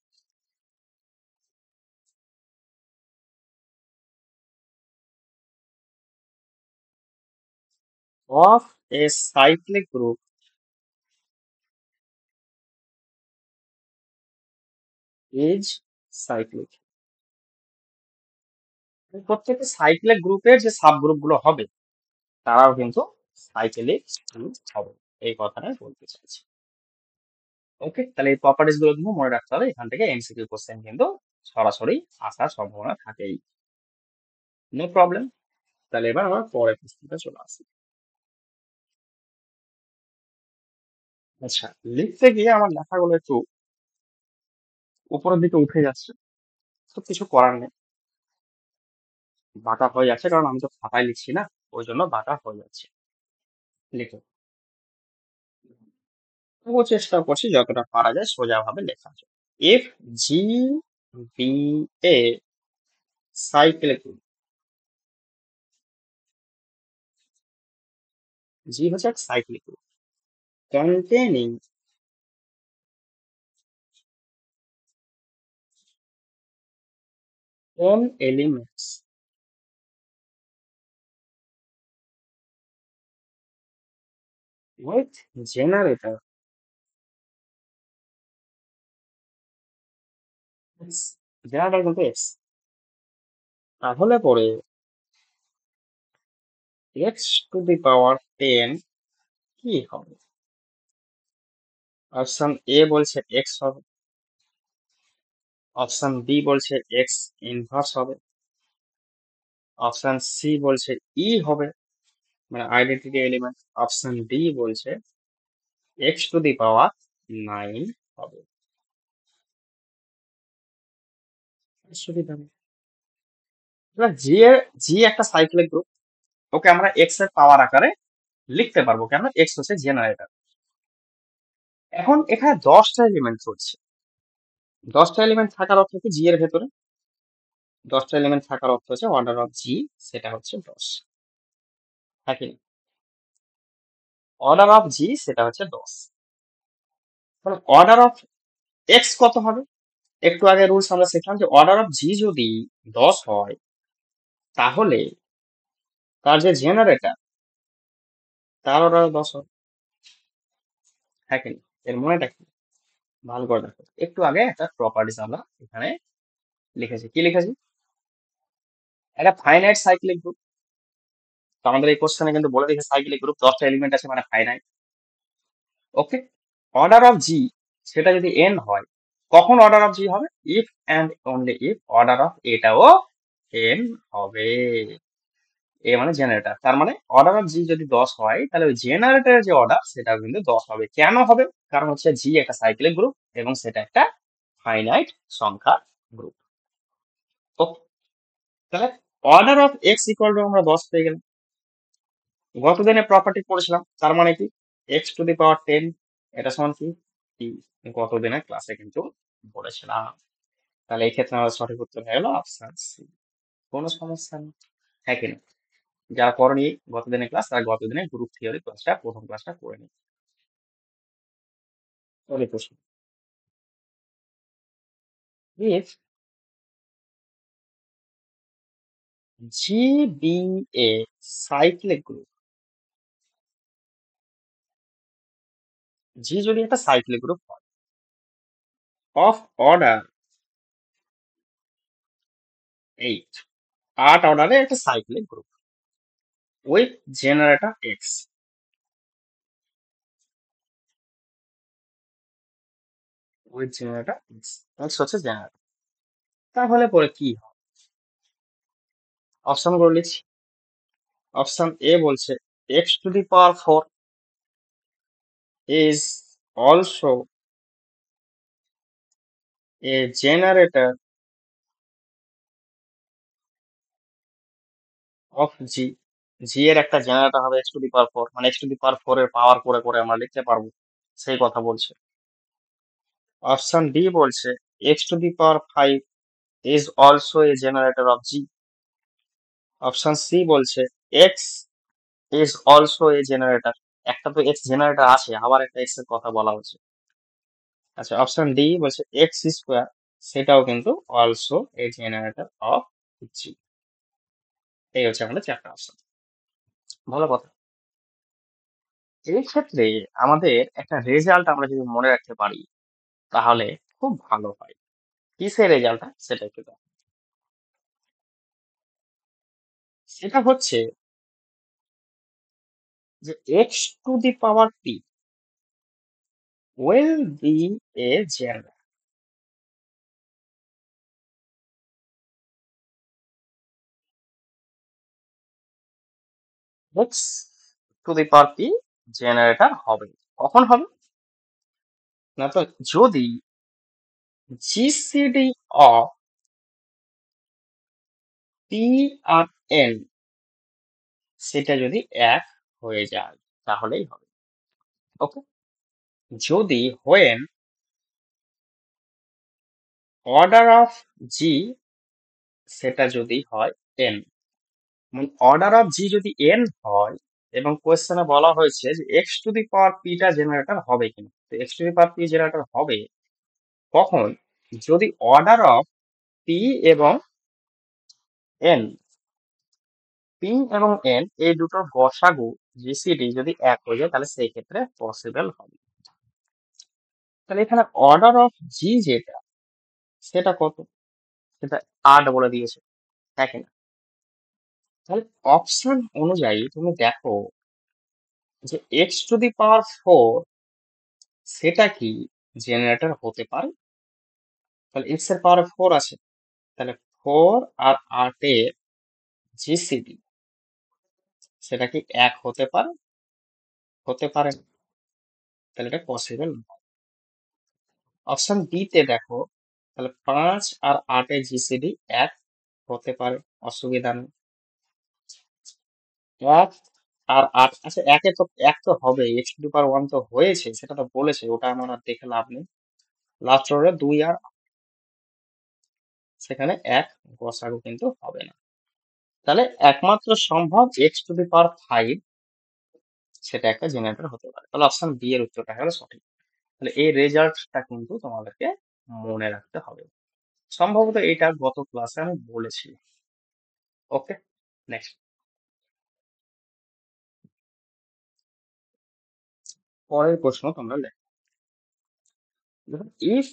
of a cyclic group is cyclic. প্রত্যেকটা সাইক্লিক গ্রুপের যে সাবগ্রুপ গুলো হবে তারাও কিন্তু সাইক্লিক গ্রুপ হবে, এই কথাটাই বলতে চাইছি। ওকে, তাহলে এই প্রপার্টিজ গুলো কিন্তু মনে রাখতে হবে, এখান থেকে এমসিকিউ কোশ্চেন কিন্তু সরাসরি আসার সম্ভাবনা থাকেই। No problem. তাহলে এবার আমরা পরের প্রশ্নটা চলে আসি। আচ্ছা, লিখতে গিয়ে আমার লেখাগুলো একটু উপরের দিকে উঠে যাচ্ছে, তো কিছু করার নেই, বাঁকা হয়ে যাচ্ছে, কারণ আমি তো খাতায় লিখছি না, ওই জন্য বাঁকা হয়ে যাচ্ছে। লিখো। তবুও চেষ্টা করছি যতটা পারা যায় সোজাভাবে লেখার জন্য। If G be a cyclic group, G হচ্ছে এক cyclic group containing n elements with generator x, generator কিন্তু x, তাহলে পরে x to the power 10 কি হবে? অপশন এ বলছে x হবে, অপশন বি বলছে x ইনভার্স হবে, অপশন সি বলছে ই হবে, মানে আইডেন্টিটি এলিমেন্ট, অপশন ডি বলছে x to the power 9 হবে। সুবিধা নেই। এবার জি একটা সাইক্লিক গ্রুপ, ওকে আমরা এক্স এর পাওয়ার আকারে লিখতে পারবো, কেন? এক্স হচ্ছে জেনারেটর। এখন এখানে 10টা এলিমেন্ট রয়েছে, 10টা এলিমেন্ট থাকার অর্থ কি জি এর ভেতরে 10টা এলিমেন্ট থাকার অর্থ হচ্ছে অর্ডার অফ জি সেটা হচ্ছে 10, হ্যাঁ কি? অর্ডার অফ জি সেটা হচ্ছে 10, তাহলে অর্ডার অফ এক্স কত হবে? একটু আগে রুলস আমরা শিখলাম যে অর্ডার অফ জি যদি 10 হয় তাহলে তার যে জেনারেটর তার অর্ডার 10 হবে, হ্যাঁ কি? এর মনেটা কি? ভালো করে দেখো, একটু আগে একটা প্রপার্টিজ আমরা এখানে লিখেছি, কি লিখেছি? একটা ফাইনাইট সাইক্লিক গ্রুপ, তো আমাদের এই কোশ্চেনে কিন্তু বলে দিয়েছে সাইক্লিক গ্রুপ 10টা এলিমেন্ট আছে মানে ফাইনাইট। ওকে, অর্ডার অফ জি সেটা যদি এন হয়, কখন অর্ডার অফ জি হবে? If and only if order of এটাও এন হবে। এ মানে জেনারেটর, তার মানে অর্ডার অফ জি যদি 10 হয় তাহলে ওই জেনারেটরের যে অর্ডার সেটা কিন্তু 10 হবে। কেন হবে? কারণ হচ্ছে জি একটা সাইক্লিক গ্রুপ এবং সেটা একটা ফাইনাইট সংখ্যা গ্রুপ। ওকে, তাহলে order of x equal to আমরা 10 পেয়ে গেলাম। গত দিনে প্রপার্টি পড়েছিলাম, তার মানে কি এক্স টু দি পাওয়ার 10 এটা সমান কি টি, গত দিনের ক্লাসে কিন্তু বলেছিলাম। তাহলে এই ক্ষেত্রে আমাদের সঠিক উত্তর হয়ে গেল অপশন সি। কোনো সমস্যা নেই, হ্যাঁ কিনা? যারা করেনি গত দিনের ক্লাস তারা গত দিনের গ্রুপ থিওরি ক্লাসটা প্রথম ক্লাসটা করে নি। পরের প্রশ্ন, if G be a cyclic group, G যদি একটা সাইক্লিক গ্রুপ হয় অফ অর্ডার 8, 8 অর্ডারে একটা cyclic group with generator x, with generator x, x হচ্ছে জেনারেটর, তাহলে পরে কি হবে? অপশন গুলো লিখছি। অপশন এ বলছে x to the power 4 is also a generator of G, G এর একটা জেনারেটর হবে এক্স টু দি পাওয়ার 4, মানে এক্স টু দি পাওয়ার 4 এর পাওয়ার করে করে আমরা লিখতে পারবো, সেই কথা বলছে। অপশন ডি বলছে x to the power 5 is also a generator of G, option C বলছে x is also a generator, একটা তো এক্স জেনারেটর আছে, আবার একটা এক্স এর কথা বলা হচ্ছে। আচ্ছা, অপশন ডি বলছে এক্স স্কোয়ার, সেটাও কিন্তু অলসো এ জেনারেটর অফ জি। এই হচ্ছে আমাদের চারটা অপশন। ভালো কথা। এই ক্ষেত্রে আমাদের একটা রেজাল্ট আমরা যদি মনে রাখতে পারি তাহলে খুব ভালো হয়। কিসের রেজাল্টটা সেটা একটু দেখো। সেটা হচ্ছে যে X to the power P will be a generator. x to the power P generator হবে। কখন হবে? না তো যদি জিসিডি অফ পি আর এন সেটা যদি এক হয়ে যায় তাহলেই হবে। ওকে, যদি when অর্ডার অফ জি সেটা যদি হয় এন, মানে অর্ডার অফ জি যদি এন হয় এবং কোয়েশ্চেনে বলা হয়েছে যে এক্স টু দি পাওয়ার পিটা জেনারেটর হবে কিনা, তো x to the power P generator হবে কখন? যদি অর্ডার অফ পি এবং এন, পি এবং এন এই দুটোর গসাগু জিসিডি যদি এক হয়ে যায় তাহলে সেই ক্ষেত্রে পসিবল হবে। তাহলে এখানে অর্ডার অফ জি যেটা সেটা কত? সেটা 8 বলে দিয়েছে, তাই না? তাহলে অপশন অনুযায়ী তুমি দেখো যে এক্স টু দি পাওয়ার 4 সেটা কি জেনারেটর হতে পারে? তাহলে এক্স এর পাওয়ার 4 আছে, তাহলে 4 আর 8 এর জিসিডি সেটা কি এক হতে পারে? হতে পারে না। তাহলে এটা পসিবল। অপশন বি তে দেখো, তাহলে 5 আর 8 এর জিসিডি এক হতে পারে, অসুবিধা নেই। 1 আর 8, আচ্ছা একে তো এক তো হবে, এক্স টু দি পাওয়ার 1 তো হয়েছে, সেটা তো বলেছে, ওটা আমার আর দেখে লাভ নেই। লাস্ট রোডে 2 আর সেখানে এক গসাগু কিন্তু হবে না। তাহলে একমাত্র সম্ভব এক্স টু দি পাওয়ার 5 সেটা একটা জেনারেটর হতে পারে। তাহলে অপশন বি এর উত্তরটা হলো সঠিক। তাহলে এই রেজাল্টটা কিন্তু তোমাদেরকে মনে রাখতে হবে। সম্ভবত এটা গত ক্লাসে আমি বলেছি। ওকে, নেক্সট। পরের প্রশ্ন তোমরা লেখো। If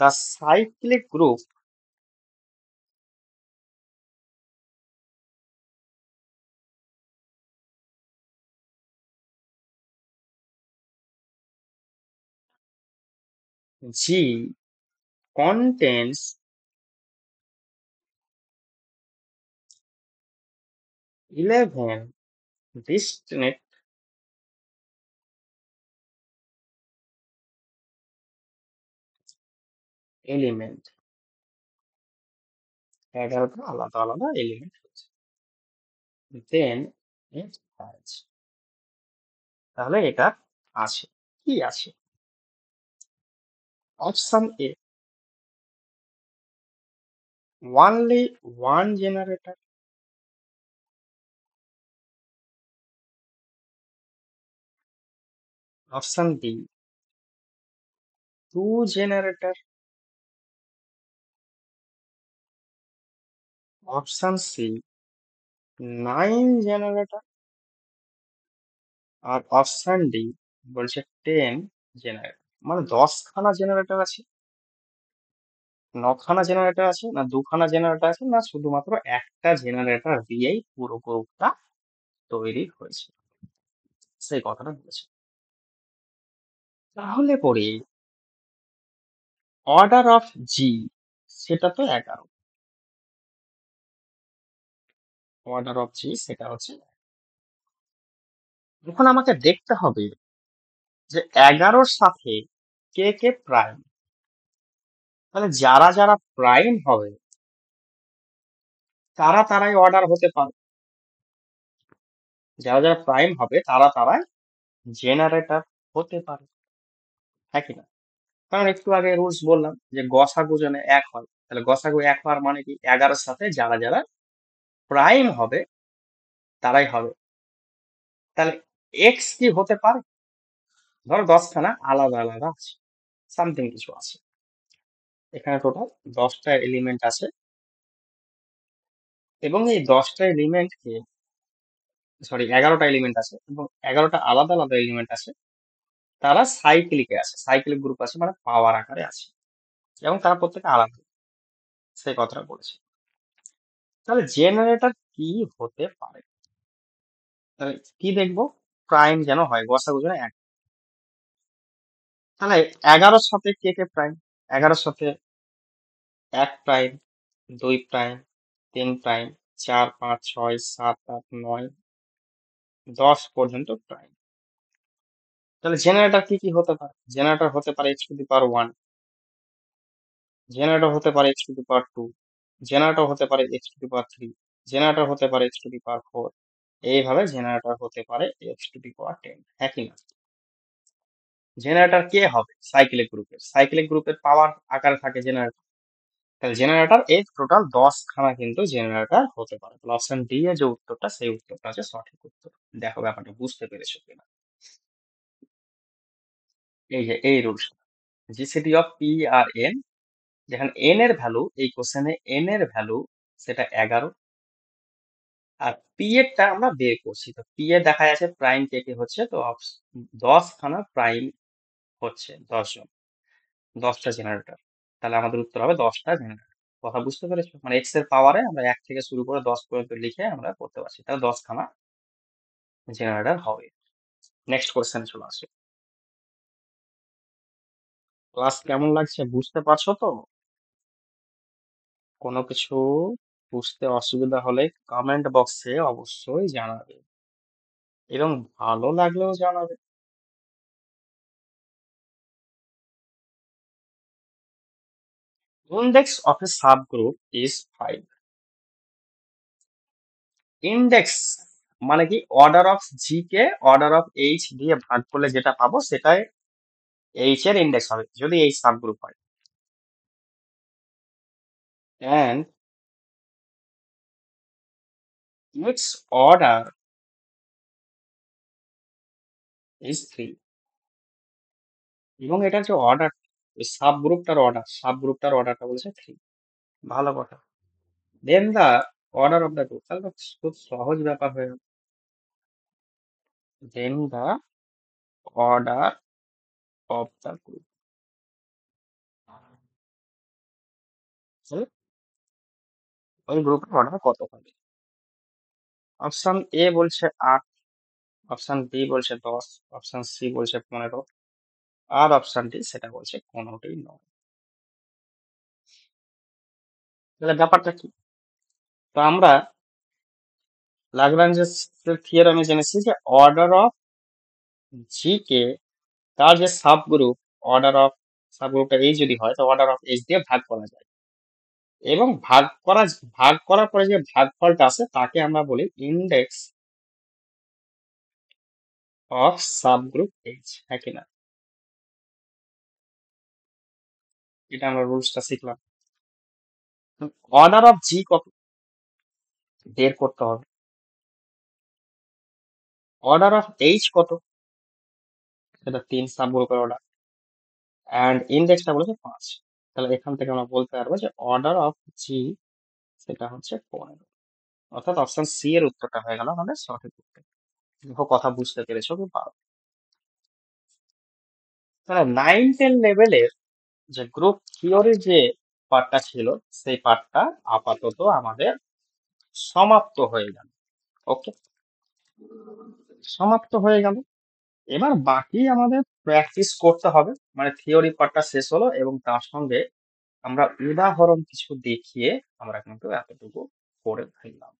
the cyclic group G contains 11 distinct element, 11টা আলাদা আলাদা এলিমেন্ট রয়েছে, then it has, তাহলে এটা আছে, কি আছে? Option A only one generator, option B 2 generator, option C 9 generator, আর অপশন ডি বলছে 10 জেনারেটর। মানে 10খানা জেনারেটর আছে, 9খানা জেনারেটর আছে, না 2খানা জেনারেটর আছে, না শুধুমাত্র একটা জেনারেটর দিয়েই পুরো গ্রুপটা তৈরি হয়েছে, সেই কথাটা বলেছে। তাহলে পরে অর্ডার অফ জি সেটা তো 11, অর্ডার অফ জি সেটা হচ্ছে। এখন আমাকে দেখতে হবে যে 11-র সাথে কে কে প্রাইম, মানে যারা যারা প্রাইম হবে তারা তারাই অর্ডার হতে পারে, যারা যারা প্রাইম হবে তারা তারাই জেনারেটর হতে পারে, হ্যাঁ কি না? কারণ একটু আগে রুলস বললাম যে গসাগু যেন এক হয়, তাহলে গসাগু এক হওয়ার মানে কি 11-র সাথে যারা যারা প্রাইম হবে তারাই হবে। তাহলে এক্স কি হতে পারে? ধরো 10খানা আলাদা আলাদা আছে, সামথিং কিছু আছে। এখানে টোটাল 10টা এলিমেন্ট আছে এবং এই 10টা এলিমেন্টকে, সরি 11টা এলিমেন্ট আছে এবং 11টা আলাদা আলাদা এলিমেন্ট আছে। তারা সাইক্লিকে আছে, সাইক্লিক গ্রুপ আছে, মানে পাওয়ার আকারে আছে এবং তারা প্রত্যেকে আলাদা, সেই কথাটা বলেছে। তাহলে জেনারেটর কি হতে পারে? তাহলে কি দেখবো? প্রাইম যেন হয়, গসাগু যেন এক। তাহলে 11-র সাথে কে কে প্রাইম? 11-র সাথে 1 প্রাইম, 2 প্রাইম, 3 প্রাইম, 4, 5, 6, 7, 8, 9, 10 পর্যন্ত প্রাইম। তাহলে জেনারেটর কি কি হতে পারে? জেনারেটর হতে পারে x⁴ 1, জেনারেটর হতে পারে x⁴ 2, জেনারেটর হতে পারে x⁴ 3, জেনারেটর হতে পারে x⁴ 4। এইভাবে জেনারেটর হতে পারে x⁻10। হ্যাঁ কি না? জেনারেটর কে হবে? সাইক্লিক গ্রুপের, সাইক্লিক গ্রুপের পাওয়ার আকারে থাকে জেনারেটর। তাহলে জেনারেটর এই টোটাল 10খানা কিন্তু জেনারেটর হতে পারে। তাহলে অপশন ডি এর যে উত্তরটা, সেই উত্তরটা হচ্ছে সঠিক উত্তর। দেখো ব্যাপারটা বুঝতে পেরেছো কিনা। এই যে এই রুলস, জিসিডি অফ পি আর এন, যেখানে এন এর ভ্যালু, এই কোশ্চেনে এন এর ভ্যালু সেটা 11, আর পি এরটা আমরা বের করছি। তো পি এর দেখা যাচ্ছে প্রাইম কে কে হচ্ছে, তো 10খানা প্রাইম হচ্ছে 10 জন, 10টা জেনারেটর। তাহলে আমাদের উত্তর হবে 10টা জেনারেটর। কথা বুঝতে পেরেছো? মানে এক্স এর পাওয়ারে আমরা 1 থেকে শুরু করে 10 পর্যন্ত লিখে আমরা করতে পারছি, তাহলে 10খানা জেনারেটর হবে। নেক্সট কোশ্চেন চলে আসে। ক্লাস কেমন লাগছে? বুঝতে পারছো তো? কোনো কিছু বুঝতে অসুবিধা হলে কমেন্ট বক্সে অবশ্যই জানাবে এবং ভালো লাগলেও জানাবে। Index of a subgroup is 5. Index মানে কি? Order of G K order of H দিয়ে ভাগ করলে যেটা পাবো সেটাই এইচ এর ইন্ডেক্স হবে, যদি এই সাবগ্রুপ হয়। And its order is 3. এবং এটার যে অর্ডার, ওই সাবগ্রুপটার অর্ডারটা বলেছে 3। ভালো কথা। দেন দা অর্ডার অফ দ্য গ্রুপ, তাহলে তো খুব সহজ ব্যাপার হয়ে গেল। দেন দা অর্ডার অফ দ্য গ্রুপ, ওই গ্রুপের অর্ডার কত হবে? অপশন এ বলছে 8, অপশন বি বলছে 10, অপশন সি বলছে 15, আর অপশন ডি সেটা বলছে কোনোটাই নয়। তাহলে ব্যাপারটা কি? তো আমরা লাগরাঞ্জেস থিওরেমে জেনেছি যে অর্ডার অফ জি কে তার যে সাবগ্রুপ, অর্ডার অফ সাবগ্রুপটা এই যদি হয়, তো অর্ডার অফ এইচ দিয়ে ভাগ করা যায় এবং ভাগ করার পরে যে ভাগফলটা আছে তাকে আমরা বলি ইন্ডেক্স অফ সাবগ্রুপ এইচ। হ্যাঁ কিনা? এটা আমরা রুলসটা শিখলাম। অর্ডার অফ জি কত বের করতে হবে, অর্ডার অফ এইচ কত, সেটা 3 সাবগ্রুপের অর্ডার, অ্যান্ড ইন্ডেক্সটা বলেছে 5। তাহলে এখান থেকে আমরা বলতে পারবো যে অর্ডার অফ জি সেটা হচ্ছে 15। অর্থাৎ অপশন সি এর উত্তরটা হয়ে গেল আমাদের সঠিক উত্তর। দেখো কথা বুঝতে পেরেছো কি পারো? তাহলে 9-10 লেভেলের যে গ্রুপ থিওরি যে পার্টটা ছিল, সেই পার্টটা আপাতত আমাদের সমাপ্ত হয়ে গেল। ওকে, সমাপ্ত হয়ে গেল। এবার বাকি আমাদের প্র্যাকটিস করতে হবে, মানে থিওরি পার্টটা শেষ হলো এবং তার সঙ্গে আমরা উদাহরণ কিছু দেখিয়ে আমরা কিন্তু এতটুকু করে ফেললাম।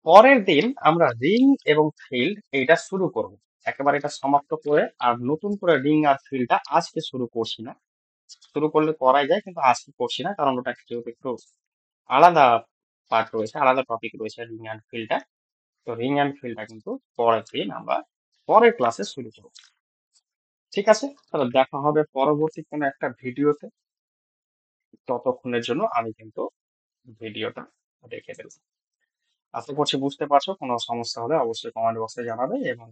পরের দিন আমরা রিং এবং ফিল্ড এইটা শুরু করব, একেবারে এটা সমাপ্ত করে। আর নতুন করে রিং আর ফিল্ডটা আজকে শুরু করছি না, শুরু করলে করাই যায় কিন্তু আজকে করছি না, কারণ ওটা যেহেতু একটু আলাদা পার্ট রয়েছে, আলাদা টপিক রয়েছে রিং অ্যান্ড ফিল্ডটা। তো রিং অ্যান্ড ফিল্ডটা কিন্তু পরের দিন আমরা পরের ক্লাসে শুরু করব। ঠিক আছে, তাহলে দেখা হবে পরবর্তী কোনো একটা ভিডিওতে। ততক্ষণের জন্য আমি কিন্তু ভিডিওটা রেখে দেবো। আশা করছি বুঝতে পারছো। কোনো সমস্যা হলে অবশ্যই কমেন্ট বক্সে জানাবে এবং